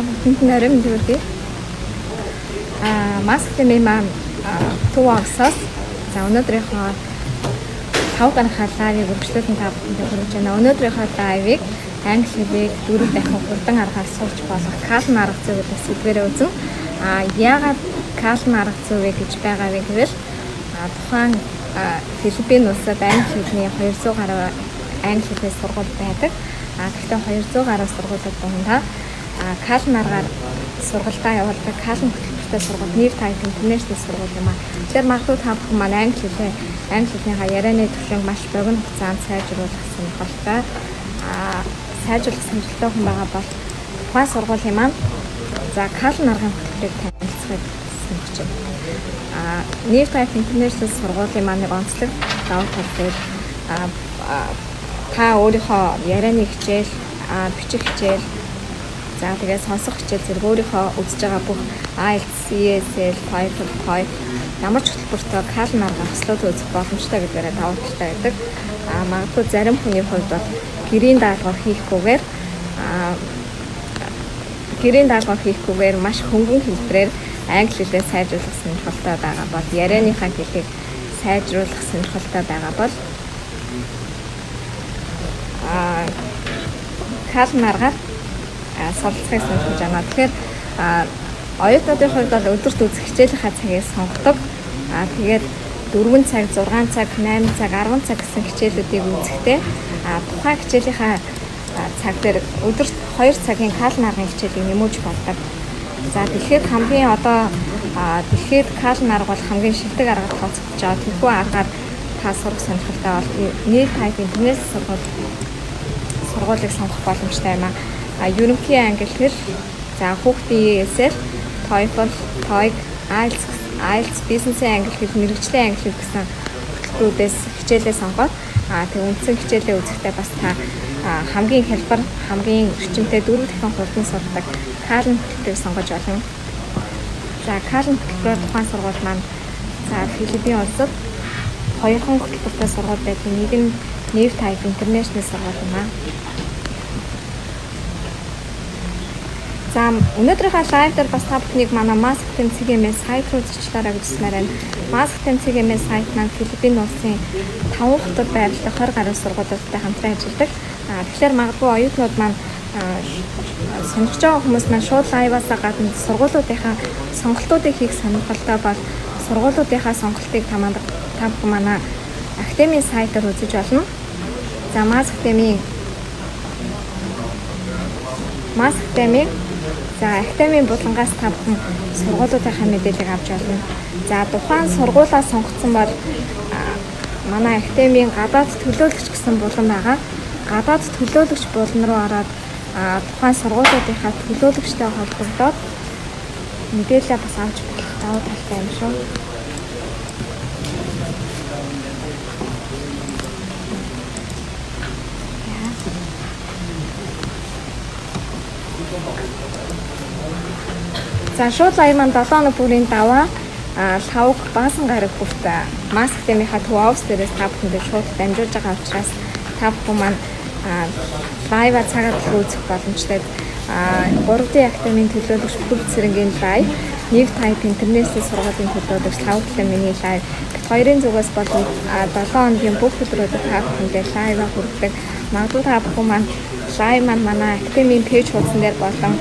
Бүхэнд нь орой мэнд хүргэе. Маскын маань төв огсоос за өнөөдрийнхөө 5 гаруй лайвыг үргэлжлүүлэн та бүхэнд хүргэж байна. Өнөөдрийнхөө лайвыг англи хэлийг 4 дахин хурдан аргаар суулж болох Калн арга зүй гэдэг сэдвээрээ үзэн. Яагаад Калн арга зүй вэ гэж байгаа вэ гэвэл тухайн Филиппин улсад англи хэлний 200 гаруй англи хэлний сургууль байдаг. Гэхдээ 200 гаруй сургуулиуд дундаа Калн аргаар сургалтаа явуулдаг Калн хөтөлбөртэй сургууль New Type International сургууль юм аа. Тэгэхээр магадгүй та бүхэн маань англи хэлнийхаа ярианы төлөв маш богино хугацаанд сайжруулах сонирхолтой сайжруулах сонирхолтой хүн байгаа бол тухайн сургуулийн маань за Калн аргын хөтөлбөрийг танилцахыг хүсэж байна. New Type International сургуулийн маань нэг онцлог давуу тал дээр та өөрийнхөө ярианы хичээл, бичих хичээл, за тэгээд сонсох хичээл зэрэг өөрийнхөө үзэж байгаа бүх IELTS, ESL, TOEFL, ямар ч хөтөлбөртөө Калн арга хослоод үзэх боломжтой гэдгээр давуу талтай байдаг. Магадгүй зарим хүний хувьд бол гэрийн даалгавар хийхгүйгээр маш хөнгөн хэлбэрээр англи хэлээ сайжруулах сонирхолтой байгаа бол ярианыхаа хэлийг сайжруулах сонирхолтой байгаа бол Калн аргаар суралцахыг сонирхож байна. Тэгэхээр оюутнуудын хувьд бол өдөрт үзэх хичээлийнхаа цагийг сонгодог. Тэгээд 4 цаг, 6 цаг, 8 цаг, 10 цаг гэсэн хичээлүүдийг үзэхдээ тухайн хичээлийнхаа цаг дээр өдөрт 2 цагийн Калн аргын хичээлийг нэмүүлж болдог. За тэгэхээр хамгийн дэлхийд Калн арга бол хамгийн шилдэг аргаар тооцогдож байгаа. Тэрхүү аргаар та сурах сонирхолтой бол New Type International сургуулийг сонгох боломжтой юм аа. Ерөнхий англи хэл, за хүүхдийн ESL, TOEFL, TOEIC, IELTS, бизнесийн англи хэл, мэргэжлийн англи хэл гэсэн хөтөлбөрүүдээс хичээлээ сонгоод тэг үндсэн хичээлээ үзэхдээ бас та хамгийн хялбар, хамгийн эрчимтэй 4 дахин хурдан сурдаг Калн хөтөлбөрийг сонгож болно. За Калн хөтөлбөрөөр тухайн сургууль маань за Филиппин улсад 2 хөтөлбөртэй сургууль байдаг. Нэг нь New Type International сургууль юм аа. За өнөөдрийнхөө лайв дээр бас та бүхнийг манай Маскын CGM сайт руу зочлоорой гэж хэлмээр байна. Маскын CGM сайт маань Филиппин улсын 5 хотод байрлах 20 гаруй сургуулиудтай хамтран ажилладаг. Тэгэхээр магадгүй оюутнууд маань сонирхож байгаа хүмүүс маань шууд лайваасаа гадна сургуулиудынхаа сонголтуудыг хийх сонирхолтой бол сургуулиудынхаа сонголтыг та бүхэн манай академийн сайтаар үзэж болно. За академийн булангаас та бүхэн сургуулиудынхаа мэдээллийг авч болно. За тухайн сургуулаа сонгоцсон бол манай академийн гадаад төлөөлөгч гэсэн булан байгаа. Гадаад төлөөлөгч булан руу ороод тухайн сургуулиудынхаа төлөөлөгчтэй холбогдоод мэдээлэл бас авч болох давуу талтай юм шүү. За шууд лайв маань 7 хоног бүрийн даваа лавг баасан гараг бүрт Маскынхаа төв офс дээрээс та бүхэндээ шууд дамжуулж байгаа учраас та бүхэн маань лайва цагаар үзэх боломжтой. 3D академийн төлөөлөгч бүх зэрэгийн лайв, New Type International сургуулийн төлөөлөгч 5 талын миний лайв. Хоёрын зүгээс бол 7 хоногийн бүх өдрүүдэд та бүхэндээ лайва хүргэдэг. Магадгүй та бүхэн маань лайв маань манай академийн пэйж хуудсан дээр болон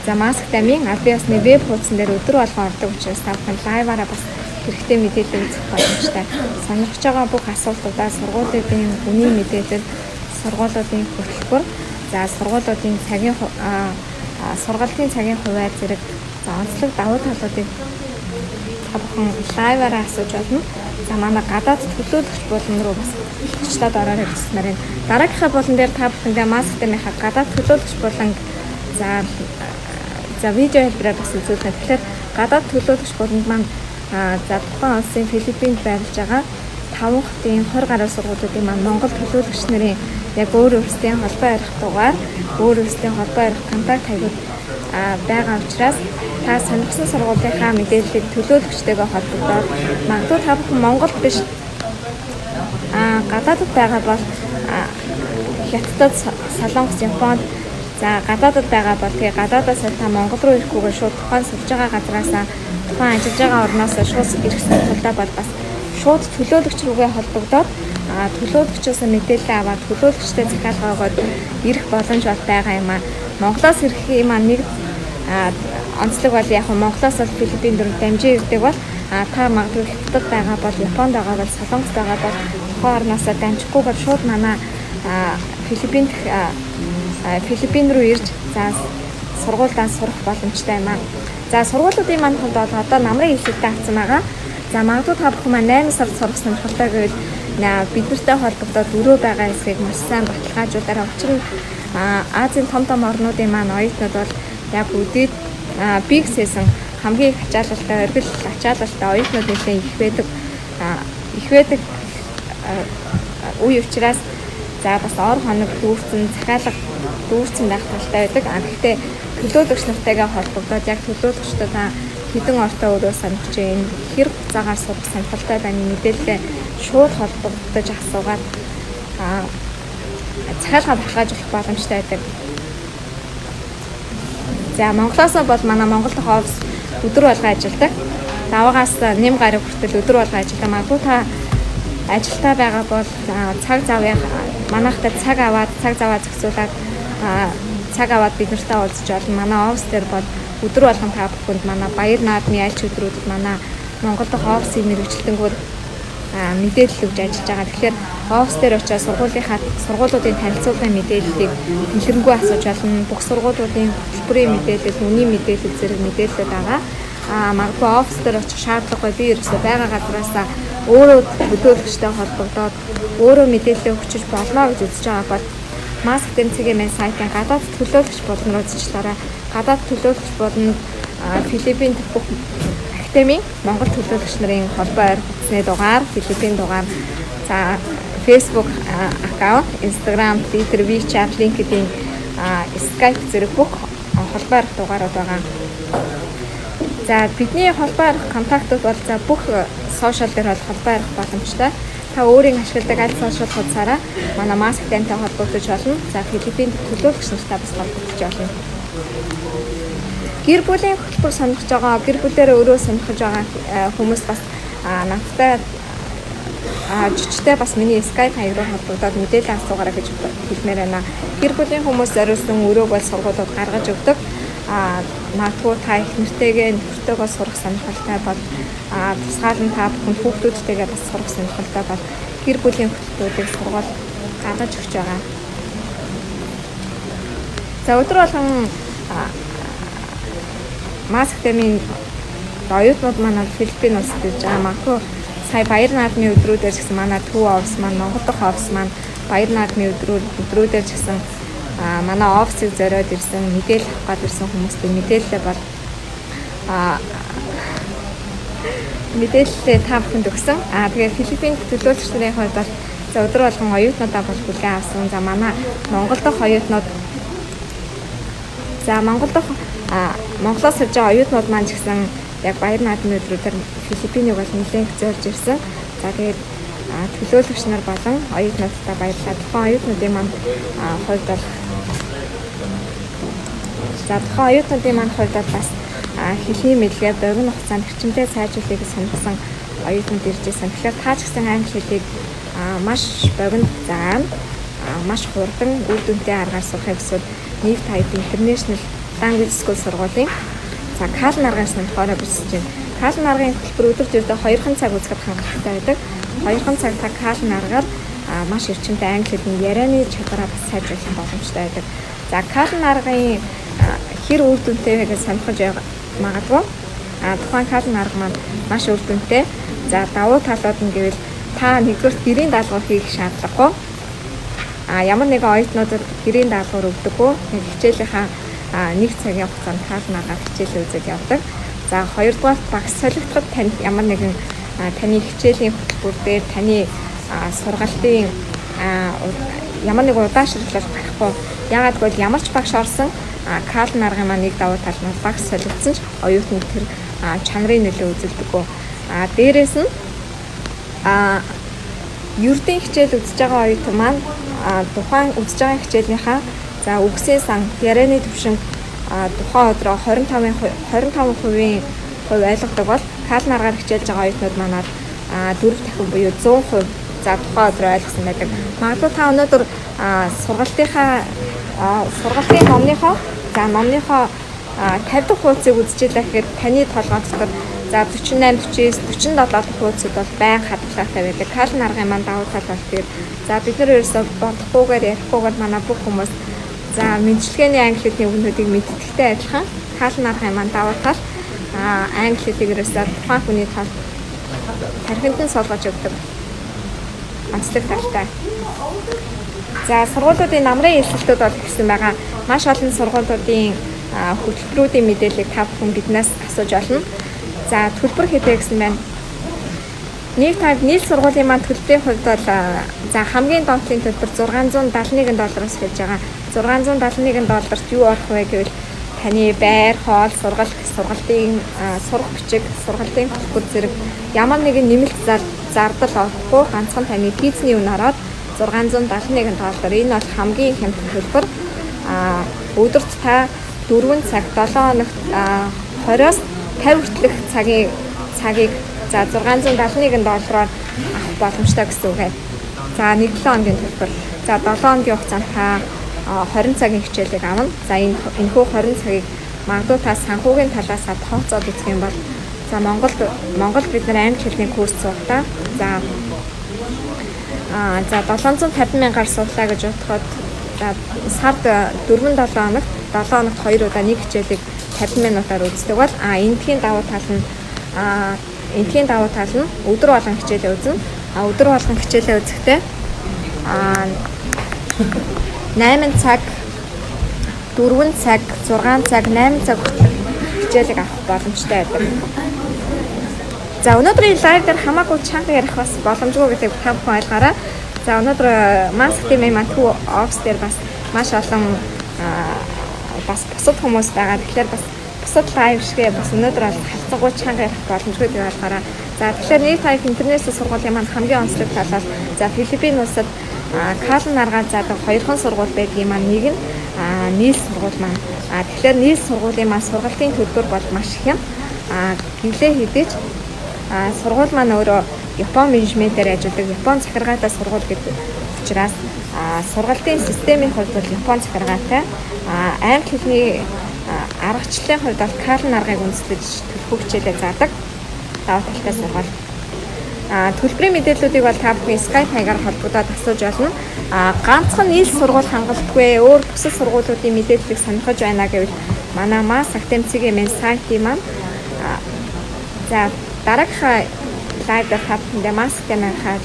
за Маскын албан ёсны веб хуудсан дээр өдөр болгон ордог учраас та бүхэн лайваараа бас хэрэгтэй мэдээлэл үзэх боломжтой. Сонирхож байгаа бүх асуултуудаа сургуулиудын үнийн мэдээлэл, сургуулиудын хөтөлбөр, за сургуулиудын сургалтын цагийн хувиар зэрэг онцлог давуу талуудыг та бүхэн лайваараа асууж болно. За манай гадаад төлөөлөгч булан руу бас очлоод ороод ирсмээр байна. Дараагийнхаа булан дээр та бүхэндээ Маскынхаа гадаад төлөөлөгч булан за видео хэлбэрээр бас үзүүлнэ. Тэгэхээр гадаад төлөөлөгч буланд маань за тухайн улсын Филиппинд байрлаж байгаа 5 хотын 20 гаруй сургуулиудын маань Монгол төлөөлөгч нарын яг өөр өөрсдийн холбоо ярих дугаар, өөр өөрсдийн холбоо ярих контакт хаягуул байгаа учраас та сонирхсан сургуулийнхаа мэдээллийг төлөөлөгчтэйгээ холбогдоод магадгүй та бүхэн Монгол биш гадаадд байгаа бол Хятадд, Солонгос, Японд За гадаадд байгаа бол тэгээ гадаадаас та Монгол руу ирэхгүйгээр шууд тухайн суулж байгаа газараасаа тухайн ажиллаж байгаа орноос шууд ирэх сонирхолтой бол бас шууд төлөөлөгч рүүгээ холбогдоод төлөөлөгчөөс мэдээлэл аваад төлөөлөгчтэй захиалга өгөөд ирэх боломж бол байгаа юм аа. Монголоос ирэх юм аа нэг онцлог бол яг Монголоос бол Филиппинд рүү дамжин ирдэг бол та магадгүй Хятад байгаа бол Японд байгаа бол Солонгост байгаа бол тухайн орноосоо дамжихгүйгээр шууд манай Филиппин руу ирж за сургуульдаа сурах боломжтой юм аа. За сургуулиудын маань хувьд бол одоо намрын хэлхийдтэй авсан байгаа. За магадгүй та бүхэн маань 8 сард сурах сонирхолтой гэвэл бид нартай холбогдоод өрөө байгаа хэсгийг маш сайн баталгаажуулаарай. Учир нь Азийн том орнуудын маань оюутнууд бол яг үдээд бигсээсэн хамгийн их ачаалалтай, оргил ачаалалтай оюутнууд нэлээд их байдаг үе учраас за бас ор хоног дүүрсэн захиалга дүүрсэн байх талтай байдаг. Гэхдээ төлөөлөгч нартайгаа холбогдоод яг төлөөлөгчтэй та хэдэн ортой өрөө сонирхож байна, хэр хугацаагаар сурах сонирхолтой байна мэдээлэлээ шууд холбогдож асуугаад захиалга баталгаажуулах боломжтой байдаг. За Монголоос бол манай Монгол дахь офис өдөр болго ажилладаг. Даваагаас нэм гараг хүртэл өдөр болго ажилладаг. Магадгүй та ажилтаа байгаа бол цаг завыг манайхтай цаг аваад зохицуулаад цаг аваад бид нартай уулзч болно. Манай офис дээр бол өдөр болгон та бүхэнд манай баяр наадмын альч өдрүүдэд манай Монгол дахь офисын мэргэжилтэнгүүд мэдээлэл өгж ажиллаж байгаа. Тэгэхээр офис дээр очиж сургуулиудын танилцуулгын мэдээллийг дэлгэрэнгүй асууж болно. Бүх сургуулиудын хөтөлбөрийн мэдээлэл, үнийн мэдээлэл зэрэг мэдээлэлүүд байгаа. Магадгүй офис дээр очих шаардлагагүй би ерөөсөө байгаа газараасаа өөрөө төлөөлөгчтэй холбогдоод өөрөө мэдээлэл өгчөж болно гэж үзэж байгаа бол Маск тэмцээгийн маань сайтын гадаад төлөөлөгч болон үзчихлээрээ гадаад төлөөлөгч болон Филиппин бүх академийн Монгол төлөөлөгч нарын холбоо ойрхоцны дугаар, Филиппин дугаар, за Facebook аккаунт, Instagram, Twitter, WeChat, LinkedIn, Skype зэрэг бүх холбоо ойрхон дугаарууд байгаа. За бидний холбоо ойрхон контактууд бол за бүх сошиал дээр холбоо ойрхон боломжтой. Та өөрийн ашигладаг аль сошиал хуудасаараа манай Маск тантай холбогдож болно. За Филиппинд төлөөлөгч нартай бас холбогдож болно. Гэр бүлийн хөтөлбөр сонирхож байгаа, гэр бүлээрээ өөрөө сонирхож байгаа хүмүүс бас надтай жижигтэй бас миний Skype хаяг руу холбогдоод мэдээлэл асуугаарай гэж хэлмээр байна. Гэр бүлийн хүмүүс зориулсан өрөө бол сургуулиуд гаргаж өгдөг. Магадгүй та их нэртэйгээ нөхөртөөгөө сурах сонирхолтой бол тусгаал нь та бүхэн хүүхдүүдтэйгээ бас сурах сонирхолтой бол гэр бүлийн хөтөлбөрүүдийг сургууль гаргаж өгч байгаа. За өдөр болгон Маск тэмийн оюутнууд манай Филиппин улсад ирж байгаа. Магадгүй сая баяр наадмын өдрүүдээр ч гэсэн манай төв офис маань, Монгол дахь офис маань баяр наадмын өдрүүдээр ч гэсэн манай офисыг зориод ирсэн, мэдээлэл авах гээд ирсэн хүмүүстээ мэдээлэлээ бол мэдээлэлээ та бүхэнд өгсөн. Тэгээ Филиппин төлөөлөгч нарын хувьд бол за өдөр болгон оюутнуудаа бол бүлээн авсан. За манай Монгол дахь оюутнууд Монголоос ирж байгаа оюутнууд маань ч гэсэн яг баяр наадмын өдрүүдээр Филиппинийг бол нэлээд зорж ирсэн. За тэгээд төлөөлөгч нар болон оюутнуудтай баярлалаа. Тухайн оюутнуудын маань хувьд бол бас хэлний мэдлэгээ богино хугацаанд хүчтэй сайжруулахыг сонирхсан оюутнууд ирж ирсэн. Тэгэхээр та ч гэсэн англи хэлийг маш богино хугацаанд маш хурдан үр дүнтэй аргаар сурахыг хүсвэл Нэг Тайп International Language School сургуулийн Калн аргаас нөхөрөө бичиж байна. Калн аргын хөтөлбөр өдөрт ердөө 2 цаг үзэхэд хангалттай байдаг. 2 цаг та Калн аргаар маш эрчимтэй англи хэлний ярианы чадвараа бас сайжруулах боломжтой байдаг. За Калн аргын хэр үр дүнтэй вэ гэж сонирхож магадгүй. Тухайн Калн арга маань маш үр дүнтэй. За давуу талууд нь гэвэл та нэгдүгээр гэрийн даалгавар хийх шаардлагагүй. Ямар нэгэн оюутнуудад гэрийн даалгавар өгдөггүй. Хичээлийнхаа 1 цагийн хугацаанд Калн аргаар хичээл үзэж явдаг. За хоёрдугаар багш солигдоход танд ямар нэгэн таны хичээлийн хөтөлбөр дээр таны сургалтын ямар нэг удаашрлал гарахгүй. Яагаад гэвэл ямар ч багш орсон Калн аргын маань нэг давуу тал нь багш солигдсон ч оюутнууд тэр чанарын нөлөө үзүүлдэггүй. Дээрээс нь ердийн хичээл үзэж байгаа оюутан маань тухайн үзэж байгаа хичээлийнхаа За үгсийн сан ярианы төвшинг тухайн өдрөө 25% хувь ойлгодог бол калн аргаар хичээлж байгаа оюутнууд манад 4 дахин буюу 100% за тухайн өдрөө ойлгосон байдаг. Магадгүй та өнөөдөр сургалтын номныхоо 50 дахь хуудсыг үзчихлээ гэхэд таны толгой дотор за 48, 49, 47 дахь хуудсууд бол байн хадгалаатай байдаг. Калн аргын маань давуу тал бол тэгээд за бид нар ерөөсөө бодохгүйгээр ярихгүйгээр манай бүх хүмүүс за мэдлэгээний англи хэлний үгнүүдийг мэддэгтэй адилхан калн аргын маань давуу тал англи хэлийг ерөөсөө тухайн хүний тал тархинд нь солгож өгдөг. Онцлог талтай. За сургуулиудын намрын хэлэлтүүд бол гэсэн байгаа. Маш олон сургуулиудын хөтөлбөрүүдийн мэдээллийг та бүхэн биднээс асууж болно. За төлбөр хэдэ гэсэн байна. Нийт сургуулийн маань төлбөрийн хувьд бол за хамгийн доотлын төлбөр $671-аас эхэлж байгаа. $671-д юу орох вэ гэвэл таны байр, хоол, сургалтын сурах бичиг, сургалтын төлбөр зэрэг ямар нэгэн нэмэлт зардал орохгүй ганцхан таны физний үн ороод $671. Энэ бол хамгийн хямдхан төлбөр. Өдөрт та 4 цаг 7 хоногт 20-оос 50 хүртэлх цагийг за $671 авах боломжтой гэсэн үг ээ. За 1-7 хоногийн төлбөр. За 7 хоногийн хугацаанд та 20 цагийн хичээлийг авна. За энэхүү 20 цагийг магадгүй та санхүүгийн талаас тооцоод үзэх юм бол за Монголд бид нар англи хэлний курс суултаа. За 750,000-аар суулаа гэж бодоход за сард 4-7 хоногт 2 удаа нэг хичээлийг 50 минутаар үздэг бол эндхийн давуу тал нь өдөр болгон хичээлээ үзнэ. Өдөр болгон хичээлээ үзэхдээ 8 цаг 4 цаг 6 цаг 8 цаг хичээлийг авах боломжтой байдаг. За өнөөдрийн лайв дээр хамаагүй чанга ярих бас боломжгүй гэдэг та бүхэн ойлгоорой. За өнөөдөр Mask team-ийн Матхүү офс дээр бас маш олон бас бусад хүмүүс байгаа. Тэгэхээр бас бусад лайв шигээ бас өнөөдөр бол хавцангуй чанга ярих боломжгүй гэж ойлгоорой. За тэгэхээр нийт хаяг интернэт сургуулийн маань хамгийн онцлог тал бол за Филиппин улсад калн аргаар заадаг 2 сургууль байдгийн маань нэг нь нийл сургууль маань. Тэгэхээр нийл сургуулийн маань сургалтын төлбөр бол маш их юм. Гэлээ хэдэж сургууль маань өөрөө Япон менежментээр ажилладаг Япон захиргаатай сургууль гэдэг учраас сургалтын системийн хувьд бол Япон захиргаатай англи хэлний аргачлалын хувьд бол калн аргыг үндэслэж төлбөр хичээлээ заадаг давуу талтай сургууль. Төлбөрийн мэдээллүүдийг бол та бүхэн Skype хаягаар холбогдоод асууж болно. Ганцхан нийл сургууль хангалтгүй өөр бусад сургуулиудын мэдээллийг сонирхож байна гэвэл манай Mask Academy-ийн сайтын маань за дараагийнхаа лайв дээр та бүхэндээ Mask Academy-ийн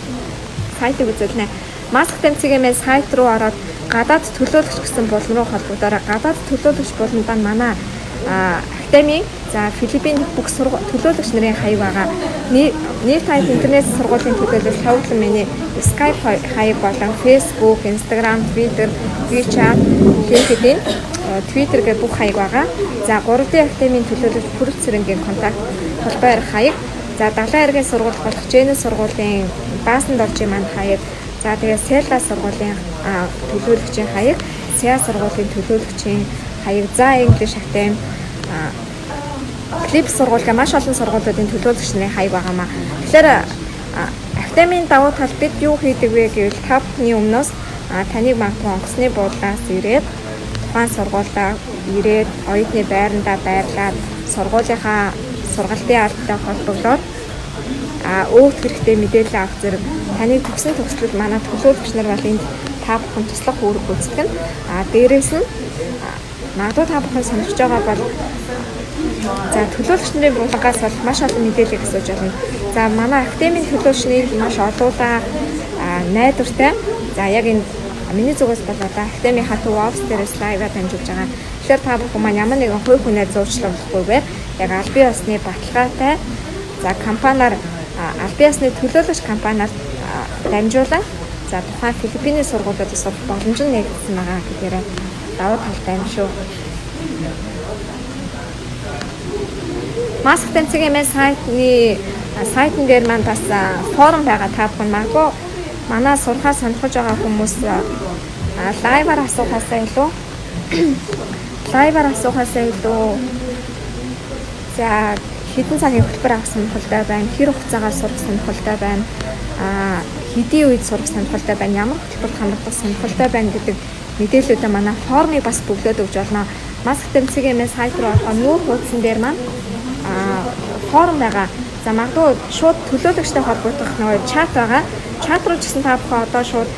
сайтыг үзүүлнэ. Mask Academy-ийн сайт руу ороод гадаад төлөөлөгч гэсэн булан руу холбогдороо. Гадаад төлөөлөгч буландаа манай Академийн за Филиппин бүх төлөөлөгч нарын хаяг байгаа. Нийт хаяг интернет сургуулийн төлөөлөл тавлан миний Skype хаяг болон Facebook, Instagram, Twitter, WeChat, LinkedIn, Twitter гэх бүх хаяг байгаа. За 3D Академийн төлөөлөл хүрэл цэрэнгийн контакт холбоор хаяг. За далайн эргийн сургууль болох Жэнэ сургуулийн Баасан доржийн маань хаяг. За тэгээ Села сургуулийн төлөөлөгчийн хаяг, Ся сургуулийн төлөөлөгчийн хаяг, за English Academy, Clip сургуулийн маш олон сургуулиудын төлөөлөгч нарын хаяг байгаамаа. Тэгэхээр Академийн давуу тал бид юу хийдэг вэ гэвэл та бүхний өмнөөс таныг магадгүй онгоцны буудлаас ирээд тухайн сургуультай ирээд оюутны байрандаа байрлаад сургуулийнхаа сургалтын ардтай холбогдоод өвд хэрэгтэй мэдээлэл авах зэрэг таныг төгсөн төгслөл манай төлөөлөгч нар бол энд та бүхэн туслах үүрэг гүйцэтгэн. Дээрээс нь магадгүй та бүхэн сонирхож байгаа бол за төлөөлөгч нарын булгаас бол маш олон мэдээлэл асууж байна. За манай академийн төлөөлөгчнийг маш олоолаа найдвартай. За яг энэ миний зүгээс бол одоо академийн хатуу офс дээрээс лайваар дамжуулж байгаа. Тэгэхээр та бүхэн маань ямар нэгэн хувь хүнээр зурчлуулахгүйгээр яг албан ёсны баталгаатай за компаниар албан ёсны төлөөлөгч компаниар дамжуулан за тухайн Филиппиний сургуулиудад сурах боломж нь нэгдсэн байгаа гэдгээр давуу талтай юм шүү. Mask Academy-ийн сайтн дээр маань бас форум байгаа. Та бүхэн магадгүй манай сурахаас сонирхож байгаа хүмүүс лайваар асуухаасаа илүү лайваар асуухаас илүү за хэдэн цагийн хөтөлбөр авах сонирхолтой байна, хэр хугацаагаар сурах сонирхолтой байна, хэдийн үед сурах сонирхолтой байна, ямар хөтөлбөрт хамрагдах сонирхолтой байна гэдэг мэдээллүүдээ манай формыг бас бүглөөд өгч болно. Маск тэмцээгээс сайт руу орохоор нүүр хуудсан дээр маань форм байгаа. За магадгүй шууд төлөөлөгчтэй холбогдох нөгөө чат байгаа. Чат руу ч гэсэн та бүхэн одоо шууд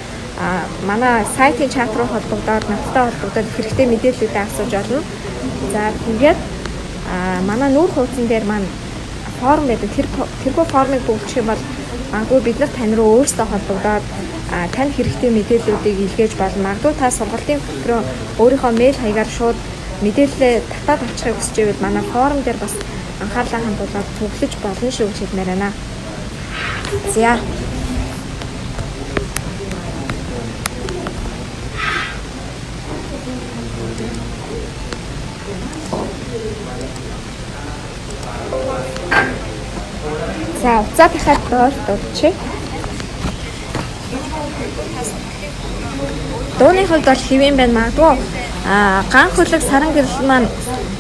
манай сайтын чат руу холбогдоод надтай холбогдоод хэрэгтэй мэдээллүүдээ асууж болно. За тэгээд манай нүүр хуудсан дээр маань форм гэдэг. Тэрхүү формыг бүглэх юм бол магадгүй бид нар тань руу өөрсдөө холбогдоод тань хэрэгтэй мэдээллүүдийг илгээж болно. Магадгүй та сургалтын хөтөлбөрөөр өөрийнхөө мэйл хаягаар шууд мэдээлэлээ татаад авчихыг хүсэж байвал манай форум дээр бас анхаарлаа хандуулаад цуглаж болно шүү гэж хэлмээр байна. За. За, уцаа дахиад дуулчих. Дууны хувьд бол хэвэн байна магадгүй. Ган хөлөг саран гэрэл маань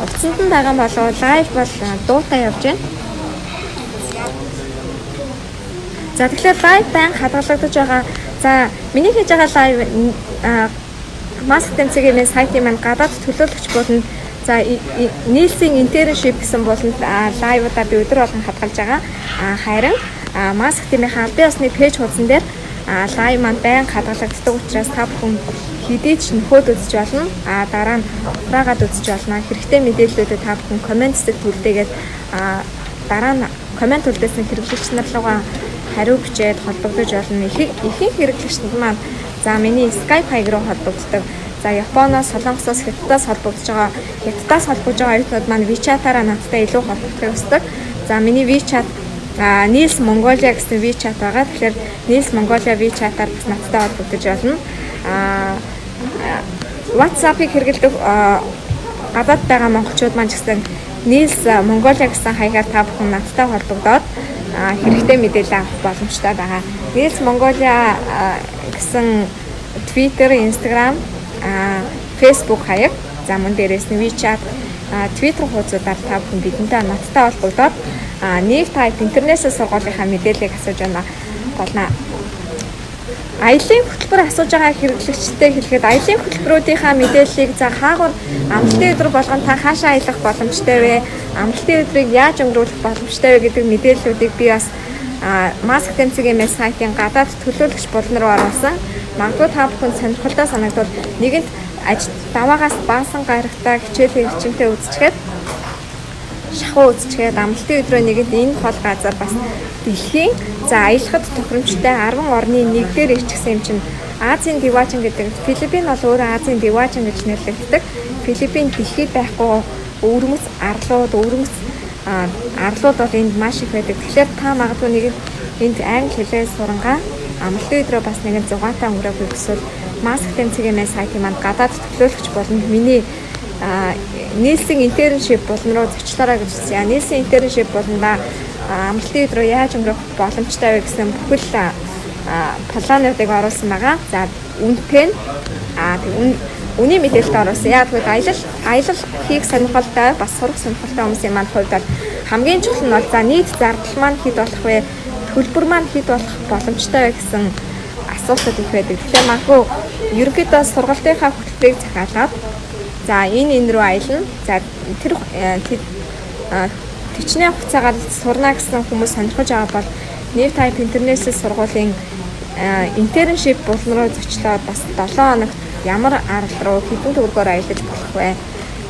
утсанд нь байгаа болоо лайв бол дуутай явж байна. За тэгэхээр лайв байн хадгалагдаж байгаа. За миний хийж байгаа лайв маск тэмцээгээс сайтын маань гадаад төлөөлөгч болно. За нийлсийн интерншип гэсэн болонд лайвуудаа би өдөр болгон хадгалж байгаа. Харин маск тэмээ албан ёсны пэйж хуудсан дээр лайв маань байн хадгалагддаг учраас та бүхэн хэдий ч нөхөд үзэж болно. Дараа нь ураагаад үзэж болно. Хэрэгтэй мэдээллүүдэд та бүхэн комментсэг түлдээгээд дараа нь коммент үлдээсэн хэрэглэгч нар руугаа хариу бичээд холбогдож болно. Ихэнх хэрэглэгчид маань за миний Skype хаяг руу холбогддог. За Японоос, Солонгосоос, Хятадаас холбогдож байгаа. Хятадаас холбогдож байгаа оюутнууд маань WeChat-аараа надтай илүү холбогдохыг хүсдэг. За миний WeChat Нилс Монголиа гэсэн WeChat байгаа. Тэгэхээр Нилс Монголиа WeChat-аар бас надтай холбогдож болно. WhatsApp-ыг хэрэглэдэг гадаад байгаа монголчууд маань ч гэсэн Нилс Монголиа гэсэн хаягаар та бүхэн надтай холбогдоод хэрэгтэй мэдээлэл авах боломжтой байгаа. Нилс Монголиа гэсэн Twitter, Instagram, Facebook хаяг, за мөн дээрээс нь WeChat, Twitter хуудасаар та бүхэн бидэнтэй надтай холбогдоод нэг тайп интернетээс сургуулийнхаа мэдээллийг асууж болно. Аялын хөтөлбөр асууж байгаа хэрэглэгчтэй хэлэхэд аялын хөтөлбөрүүдийнхаа мэдээллийг за хаагур амралтын өдөр болгон та хаашаа аялах боломжтой вэ? Амралтын өдрийг яаж өнгөрүүлэх боломжтой вэ гэдэг мэдээллүүдийг би бас маск тэмцээгээс сайтын гадаад төлөөлөгч болон руу оруулсан. Магадгүй та бүхэн сонирхолтой санагдвал нэгэнт даваагаас баасан гарагтаа хичээл хэрэгчимтэй үзчихэд шахуу үзчихэд амралтын өдрөө нэгэнд энэ хол газар бас дэлхийн за аялахад тохиромжтой 10 орны нэг дээр ирчихсэн юм чинь Азийн Диваачин гэдэг. Филиппин бол өөрөө Азийн Диваачин гэж нэрлэгддэг. Филиппин дэлхийд байхгүй өвөрмөц арлууд бол энд маш их байдаг. Тэгэхээр та магадгүй нэг энд англи хэлээр сурангаа амралтын өдрөө бас нэгэн зугаатай өнгөрөөгүй гэсэн маск тэмцээгээс сайтын маань гадаад төлөөлөгч болно. Миний нийслэн интерншип болон руу зочлоорой гэж хэлсэн. Нийслэн интерншип болондоо амралтын өдрөө яаж өнгөрөх боломжтой вэ гэсэн бүхэл плануудыг оруулсан байгаа. За үнэтэй нь үнийн мэдээлэлд оруулсан. Яг тэгвэл аялал хийх сонирхолтой бас сурах сонирхолтой хүмүүсийн маань хувьд бол хамгийн чухал нь бол за нийт зардал маань хэд болох вэ? Төлбөр маань хэд болох боломжтой вэ гэсэн асуултууд их байдаг. Тэгэхээр магадгүй ерөнхийдөө сургалтынхаа хөтөлбөрийг захиалаад за энэ рүү аялна. За тэр төчнээ хугацаагаар сурна гэсэн хүмүүс сонирхож байгаа бол нэг тайп интернетээс сургуулийн интерншип болон руу зочлоод бас 7 хоногт ямар арга руу хэдэн төгрөгөөр аялаж болох вэ?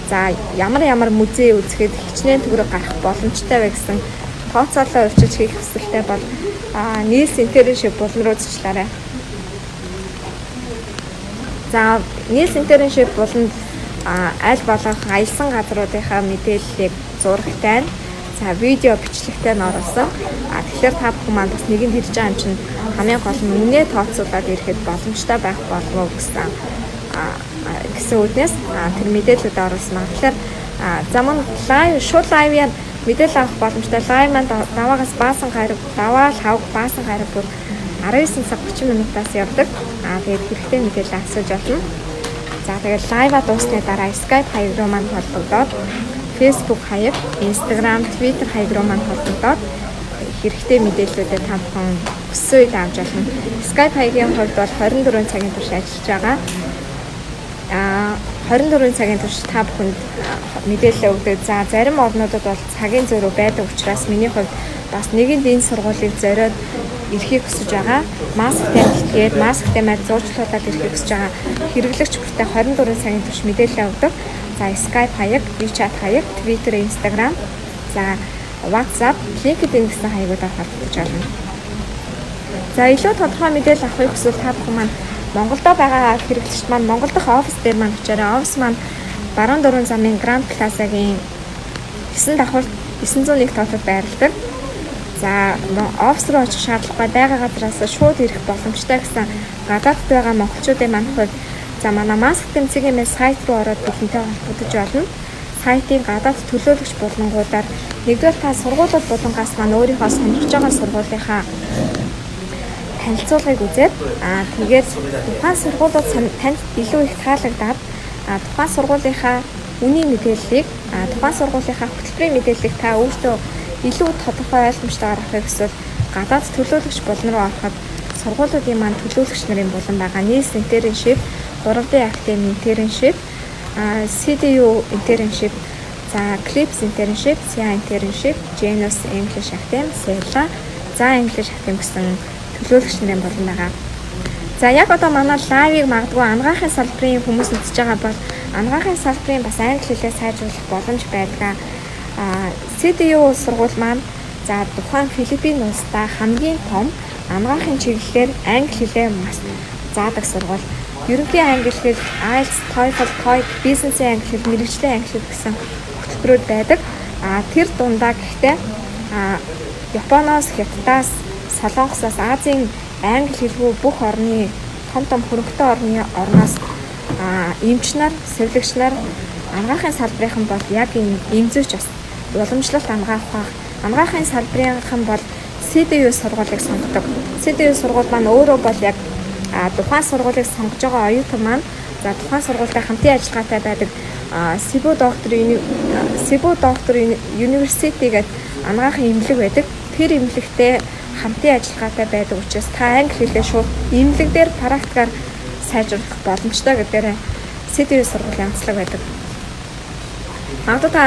За ямар музей үзэхэд хичнээн төгрөг гарах боломжтой вэ гэсэн тооцоолоо өрчилж хийх хүсэлтэй бол нийс интерншип болон руу зочлаарай. За нийс интерншип болон аль болох аялсан газруудынхаа мэдээллийг зурагтай нь за видео бичлэгтэй нь оруулсан. Тэгэхээр та бүхэн маань бас нэгэнд хэлж байгаа юм чинь хамгийн гол нь үнэ тооцоолоод ирэхэд боломжтой байх болов гэсэн үднээс тэр мэдээллүүд оруулсан. Тэгэхээр замун лайв шууд лайваар мэдээлэл авах боломжтой. Лайв маань даваагаас баасан гараг даваал хавг баасан гараг бүр 19 цаг 30 минутаас явдаг. Тэгээд хэрэгтэй мэдээлэл асууж болно. За тэгээд лайва дуусны дараа Skype хаяг руу маань холбогдоод Facebook хаяг, Instagram, Twitter хаяг руу маань холбогдоод хэрэгтэй мэдээллүүдэд та бүхэн хүссэн үед авч болно. Skype хаягийн хувьд бол 24 цагийн турш ажиллаж байгаа. 24 цагийн турш та бүхэнд мэдээлэл өгдөг. За зарим орнуудад бол цагийн зөрүү байдаг учраас миний хувьд бас нэгэнд энэ сургуулийг зориод ирэхийг хүсэж байгаа. Маск тамхигээд маск тамиад зурчлуулаад ирэхийг хүсэж байгаа хэрэглэгч бүртээ 24 цагийн турш мэдээлэл өгдөг. За Skype хаяг, WeChat хаяг, Twitter, Instagram, за WhatsApp, LinkedIn гэсэн хаягуудаар холбогдож байна. За илүү тодорхой мэдээлэл авахыг хүсвэл та бүхэн маань Монголдо байгаа хэрэглэгчид маань Монгол дахь офис дээр маань очиараа. Офис маань Баруун Дөрвөн замын Grand Plaza-гийн 9 давхар 901 тоотод байрладаг. За офис руу очих шаардлагагүй байгаа газраас шууд ирэх боломжтой гэсэн гадаадд байгаа монголчуудын маань хувьд за манай маск тэмцээгийн мэс сайт руу ороод бүхэнтэй холбогдож болно. Сайтын гадаад төлөөлөгч болонгуудаар нэгдүгээр та сургуулиуд болонгаас маань өөрийнхөө сонирхож байгаа сургуулийнхаа танилцуулгыг үзээд тэгээд тухайн сургуулиуд танд илүү их таалагдаад тухайн сургуулийнхаа үнийн мэдээллийг тухайн сургуулийнхаа хөтөлбөрийн мэдээллийг та өөртөө илүү тодорхой ойлгомжтойгоор авахыг хүсвэл гадаад төлөөлөгч болон руу ороход сургуулиудын маань төлөөлөгч нарын болон байгаа нийс internship, 3D academy internship, CDU internship, за Clips internship, CA internship, Genus English Academy, Sela, за English Academy гэсэн төлөөлөгч нарын болон байгаа. За яг одоо манай лайвыг магадгүй анагаахын салбарын хүмүүс үзэж байгаа бол анагаахын салбарын бас англи хэлээ сайжруулах боломж байдаг. CDU сургууль маань за тухайн Филиппин улстай хамгийн том анагаахын чиглэлээр англи хэлээ маш заадаг сургууль. Ерөнхий англи хэл, IELTS, TOEFL, TOEIC, бизнесийн англи хэл, мэргэжлийн англи хэл гэсэн хөтөлбөрүүд байдаг. Тэр дундаа гэхдээ Японоос, Хятадаас, Солонгосоос, Азийн англи хэлгүй бүх орны том хөрөнгөтэй орноос эмч нар, сэвлэгч нар анагаахын салбарынхан бол яг энэ эмзүүч бас уламжлалт анагаах баг. Анагаахын салбарынхан бол CDU сургуулийг сонгодог. CDU сургууль маань өөрөө бол яг тухайн сургуулийг сонгож байгаа оюутан маань за тухайн сургуультай хамтын ажиллагаатай байдаг Cebu Doctor University гэдэг анагаахын эмнэлэг байдаг. Тэр эмнэлэгтэй хамтын ажиллагаатай байдаг учраас та англи хэлээ шууд эмнэлэг дээр практикаар сайжруулах боломжтой гэдгээр CDU сургуулийн онцлог байдаг. Магадгүй та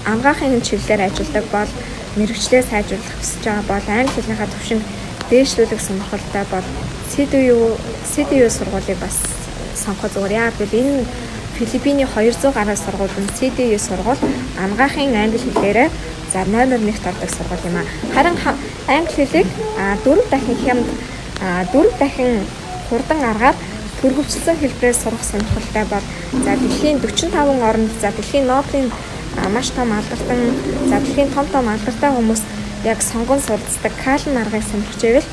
анагаахын чиглэлээр ажилладаг бол мэргэжлээ сайжруулах хүсэж байгаа бол англи хэлнийхээ төвшинг дээшлүүлэх сонирхолтой бол CDU сургуулийг бас сонгох зүгээр. Яг л энэ Филиппиний 200 гаруй сургууль нь CDU сургууль анагаахын англи хэлээр за номер 1-т ордог сургууль юм аа. Харин англи хэлийг 4 дахин хямд 4 дахин хурдан аргаад төрөвчлсөн хэлбэрээр сурах сонирхолтой бол за дэлхийн 45 орнд за дэлхийн Нобелийн маш том алдартай за дэлхийн том алдартай хүмүүс яг сонгон суралцдаг Кален аргыг сонирхож ивэл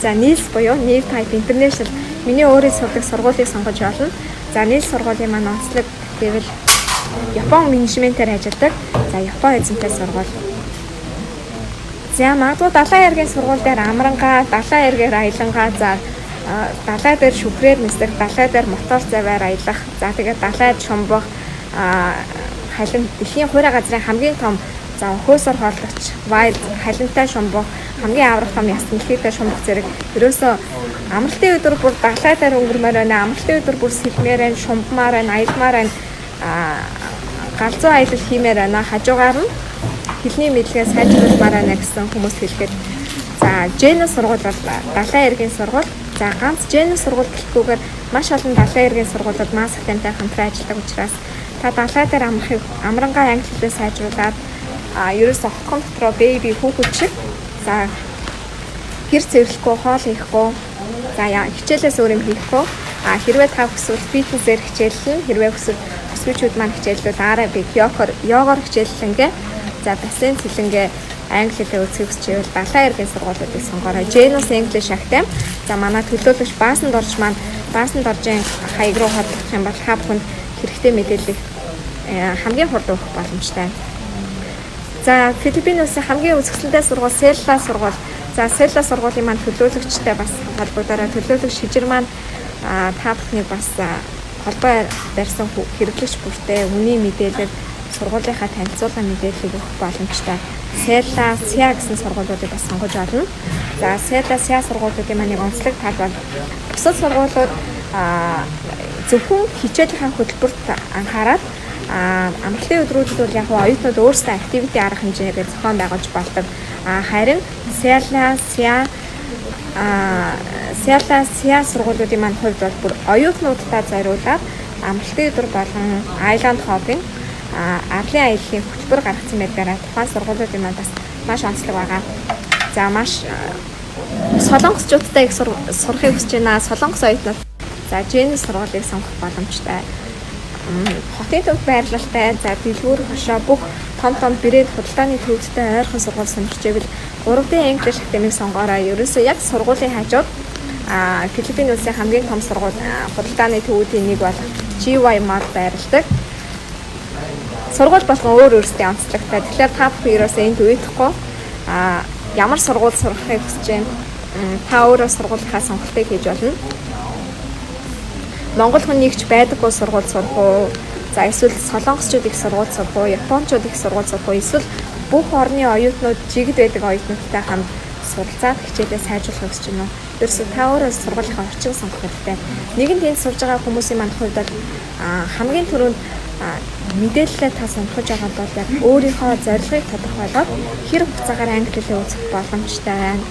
за Niels буюу Nave Type International миний өөрөө сурдаг сургуулийг сонгож болно. За Niels сургуулийн маань онцлог гэвэл Япон менежментээр ажилладаг. За Япон эзэнтэй сургууль. За магадгүй далайн эргийн сургууль дээр амрангаа, далайн эргээр аялангаа, за далай дээр шүхрээр нисэх, далай дээр мотор заваар аялах, за тэгээд далайд шумбах, халин дэлхийн хуурай газрын хамгийн том за хөөсөр хооллогч, wild халинтай шумбах, хамгийн аврах том яс нэлхийтэй шумбах зэрэг ерөөсөө амралтын өдөр бүр далай дээр өнгөрмөр байна, амралтын өдөр бүр сэлмээр байна, шумбмаар байна, аялмаар байна, галзуу аялал хиймээр байна, хажуугаар нь хэлний мэдлэгээ сайжруулмаар байна гэсэн хүмүүс хэлгээд за Genus сургууль бол далайн эргийн сургууль. За ганц Genus сургууль гэхгүйгээр маш олон далайн эргийн сургуулиуд маск тамтай хамтран ажилладаг учраас та далай дээр амрангаа англи хэлээ сайжруулад ерөөсөө хотгон дотроо бэби хүүхэд шиг за гэр цэвэрлэхгүй, хоол хийхгүй, за хичээлээс өөр юм хийхгүй хэрвээ та хүсвэл фитнесээр хичээллэн хэрвээ хүсвэл өсвөчүүд маань хичээллүүд арабик, йогоор хичээллэнгээ за бассейн цэлэнгээ англи хэлээ үзэх хүсчихвэл далайн эргийн сургуулиудыг сонгоорой. Genus English Academy. За манай төлөөлөгч Баасанд орж хаягруу холбогдох юм бол та бүхэнд хэрэгтэй мэдээлэл хамгийн хурд өгөх боломжтой. За Филиппин улсын хамгийн үзэсгэлэнтэй сургууль Sela сургууль. За Sela сургуулийн маань төлөөлөгчтэй бас холбогдорой. Төлөөлөгч хижир маань та бүхнийг бас холбоо барьсан хэрэглэгч бүртээ үнийн мэдээлэл, сургуулийнхаа танилцуулгын мэдээллийг өгөх боломжтой. Села, СЯ гэсэн сургуулиудыг бас сонгож олно. За Села, СЯ сургуулиудын маань онцлог тал бол бусад сургуулиуд зөвхөн хичээлийнхаа хөтөлбөрт анхаарал амралтын өдрүүдэд бол яг оюутнууд өөрсдөө активити арга хэмжээгээр зохион байгуулж болдог. Харин Села, СЯ сургуулиудын маань хувьд бол бүр оюутнуудаа зориулаад амралтын өдөр болон Island Hopping арлын аяллаа хөтөлбөр гаргасан байдаг. Тухайн сургуулиудын маань бас маш онцлог байгаа. За маш солонгосчуудтай их сурахыг хүсэж байна. Солонгос оюутнууд за Женис сургуулийг сонгох боломжтой. Хотын төвд байрлалтай, за дэлгүүр хошоо бүх том брэнд худалдааны төвдтэй ойрхон сургууль сонирхож байвал 3D English Academy сонгоорой. Ерөөсөө яг сургуулийн хажууд Филиппин улсын хамгийн том сургууль худалдааны төвүүдийн нэг болох GY Mart байрладаг. Сургууль болгон өөрсдөө онцлогтой. Тэгэхээр та бүхэн ерөөсөө энд үйдэхгүй ямар сургууль сурахыг хүсэж байна. Та өөрөө сургуулийнхаа сонголтыг хийж болно. Монгол хүн нэгч байдаггүй сургууль сурах уу? За эсвэл солонгосчууд их сургууль сурах уу? Японочууд их сургууль сурах уу? Эсвэл бүх орны оюутнууд жигд байдаг оюутнуудтай хамт суралцаад хичээлээ сайжруулах гэж байна уу? Ерөөсөө та өөрөө сургуулийнхаа орчин сонгох хэрэгтэй. Нэгэн тэнд сурж байгаа хүмүүсийн манд хувьд бол хамгийн түрүүнд мэдээлэлээ та сонирхож байгаа бол яг өөрийнхөө зорилгыг тодорхойлоод хэр хугацаагаар англи хэлээ үзэх боломжтой байна.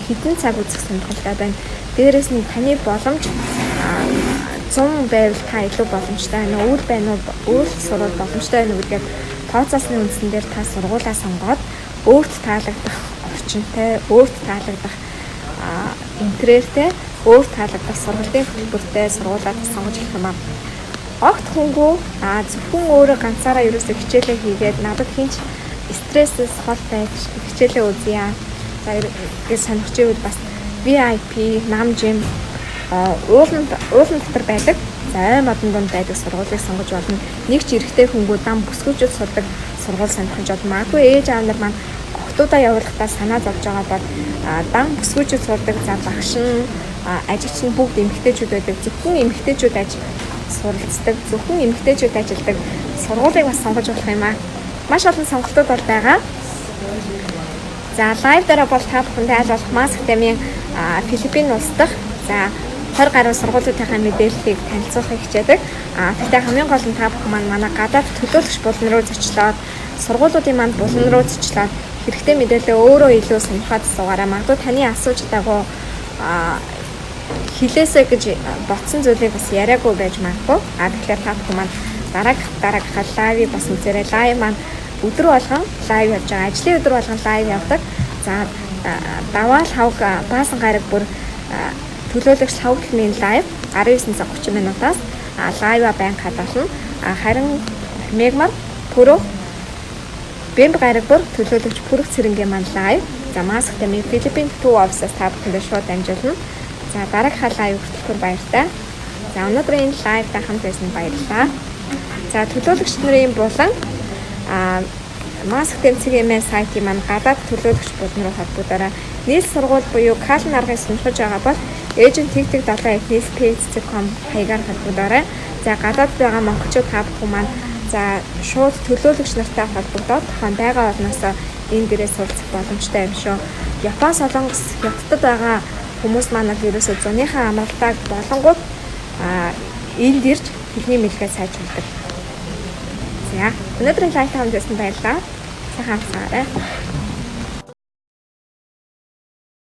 Хэдэн цаг үзэх сонирхолтой байна. Дээрээс нь таны боломж 100 байвал та илүү боломжтой байна уу? Үйл байна уу? Үйл сурвал боломжтой байна уу гэдгээр тооцоосны үндсэн дээр та сургуулаа сонгоод өөрт таалагдах орчинтай, өөрт таалагдах интерьертэй, өөрт таалагдах сургуулийн хөтөлбөртэй сургуулаа сонгож ирэх юм аа. Огт хөнгөө зөвхөн өөрөө ганцаараа ерөөсөө хичээлээ хийгээд надад хинч стрессээс хол байж хичээлээ үзье. За гэж сонирхож байвал бас VIP, нам жим уулын дотор байдаг. За ай модон донд байдаг сургуулийг сонгож болно. Нэг ч эрэгтэй хөнгөө дан бүсгүүчүүд сурдаг сургууль сонирхож болно. Магадгүй ээж аав нар маань октоудаа явуулахдаа санаа зовж байгаа бол дан бүсгүүчүүд сурдаг за багш нь ажигч нь бүгд эмэгтэйчүүд байдаг. Зөвхөн эмэгтэйчүүд суралцдаг, зөвхөн эмэгтэйчүүд ажилладаг сургуулийг бас сонгож болох юм аа. Маш олон сонголтууд бол байгаа. За лайв дээр бол та бүхэндээ аль болох Mass Academy Филиппин улс дахь за 20 гаруй сургуулиудынхаа мэдээллийг танилцуулахыг хичээдэг. Гэхдээ хамгийн гол нь та бүхэн манай гадаад төлөөлөгч булан руу зочлоод сургуулиудын манд булан руу зочлоод хэрэгтэй мэдээлэл өөрөө илүү сонирхоод суугаарай. Магадгүй таны асууж байгаагүй хилээсэ гэж ботсон зүйлийг бас яриаггүй байж магадгүй. Тэгэхээр та бүхэн маань дараагийнхаа лайвыг бас үзээрэй. Лайв маань өдөр болгон лайв явж байгаа. Ажлын өдөр болгон лайв явдаг. За даваал хавг баасан гараг бүр төлөөлөгч хавдлын лайв 19:30 минутаас лайва байн хадгална. Харин мегмар пүрө бэмб гараг бүр төлөөлөгч пүрэг цэрэнгийн маань лайв. За Mass Academy Филиппин 2 офсээс та бүхэндээ шууд дамжуулна. За дараагийнхаа лайв хүртэл баярлалаа. За өнөөдрийн лайвтай хамт байсан баярлалаа. За төлөөлөгч нарын булан Mass Academy сайтын маань гадаад төлөөлөгч булан руу холбогдорой. Нийс сургууль буюу Калн аргыг сонирхож байгаа бол эйжент tigtig.nspace.com хаягаар холбогдорой. За гадаад байгаа монголчууд та бүхэн маань за шууд төлөөлөгч нартай холбогдоод хон байгаа орноосоо энэ дээрээ суралцах боломжтой юм шүү. Япон, Солонгос, Хятадд байгаа хүмүүс маань ерөөсөө зуныхаа амралтаг болонгууд энд ирж хэлний мэлгээ сайжруулдаг. За өнөөдрийн лайв таамд байсан баярлалаа. Сайхан амсаарай.